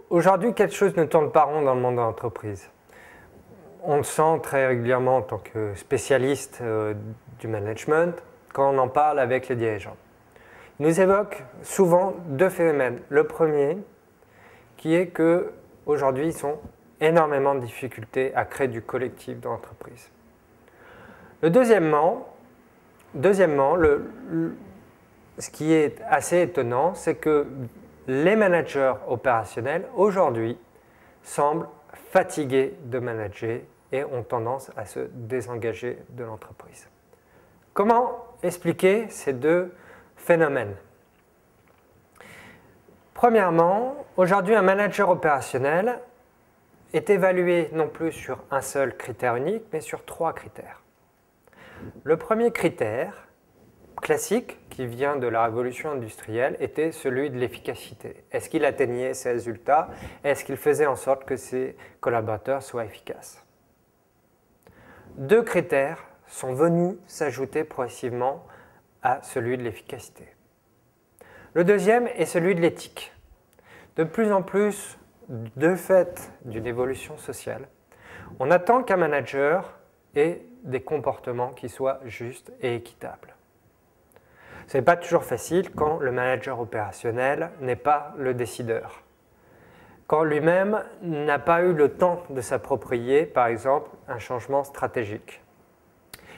Aujourd'hui, quelque chose ne tourne pas rond dans le monde de l'entreprise. On le sent très régulièrement en tant que spécialiste du management quand on en parle avec les dirigeants. Ils nous évoquent souvent deux phénomènes. Le premier, qui est qu'aujourd'hui, ils ont énormément de difficultés à créer du collectif dans l'entreprise. Deuxièmement, ce qui est assez étonnant, c'est que les managers opérationnels, aujourd'hui, semblent fatigués de manager et ont tendance à se désengager de l'entreprise. Comment expliquer ces deux phénomènes? Premièrement, aujourd'hui, un manager opérationnel est évalué non plus sur un seul critère unique, mais sur 3 critères. Le premier critère, classique, qui vient de la révolution industrielle, était celui de l'efficacité. Est-ce qu'il atteignait ses résultats? Est-ce qu'il faisait en sorte que ses collaborateurs soient efficaces? 2 critères sont venus s'ajouter progressivement à celui de l'efficacité. Le deuxième est celui de l'éthique. De plus en plus, de fait d'une évolution sociale, on attend qu'un manager ait des comportements qui soient justes et équitables. Ce n'est pas toujours facile quand le manager opérationnel n'est pas le décideur, quand lui-même n'a pas eu le temps de s'approprier, par exemple, un changement stratégique.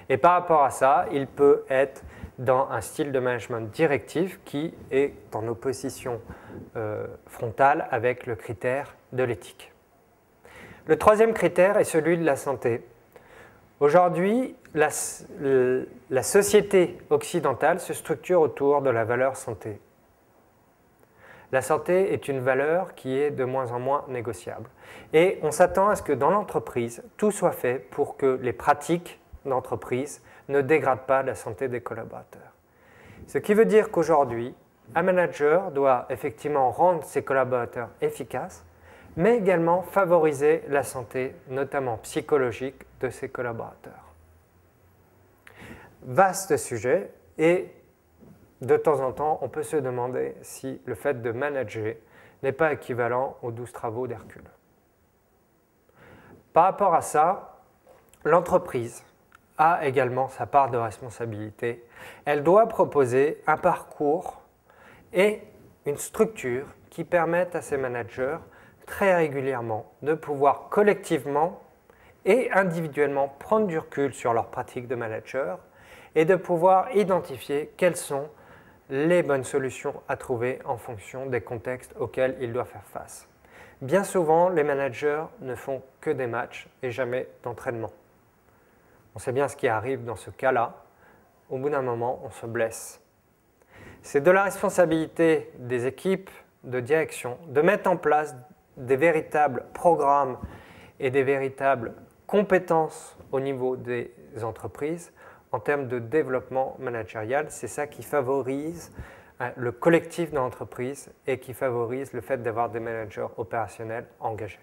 Et par rapport à ça, il peut être dans un style de management directif qui est en opposition frontale avec le critère de l'éthique. Le troisième critère est celui de la santé. Aujourd'hui, la société occidentale se structure autour de la valeur santé. La santé est une valeur qui est de moins en moins négociable. Et on s'attend à ce que dans l'entreprise, tout soit fait pour que les pratiques d'entreprise ne dégradent pas la santé des collaborateurs. Ce qui veut dire qu'aujourd'hui, un manager doit effectivement rendre ses collaborateurs efficaces, mais également favoriser la santé, notamment psychologique, de ses collaborateurs. Vaste sujet, et de temps en temps, on peut se demander si le fait de manager n'est pas équivalent aux 12 travaux d'Hercule. Par rapport à ça, l'entreprise a également sa part de responsabilité. Elle doit proposer un parcours et une structure qui permettent à ses managers très régulièrement de pouvoir collectivement et individuellement prendre du recul sur leurs pratiques de manager et de pouvoir identifier quelles sont les bonnes solutions à trouver en fonction des contextes auxquels ils doivent faire face. Bien souvent, les managers ne font que des matchs et jamais d'entraînement. On sait bien ce qui arrive dans ce cas-là. Au bout d'un moment, on se blesse. C'est de la responsabilité des équipes de direction de mettre en place des véritables programmes et des véritables compétences au niveau des entreprises en termes de développement managérial. C'est ça qui favorise le collectif dans l'entreprise et qui favorise le fait d'avoir des managers opérationnels engagés.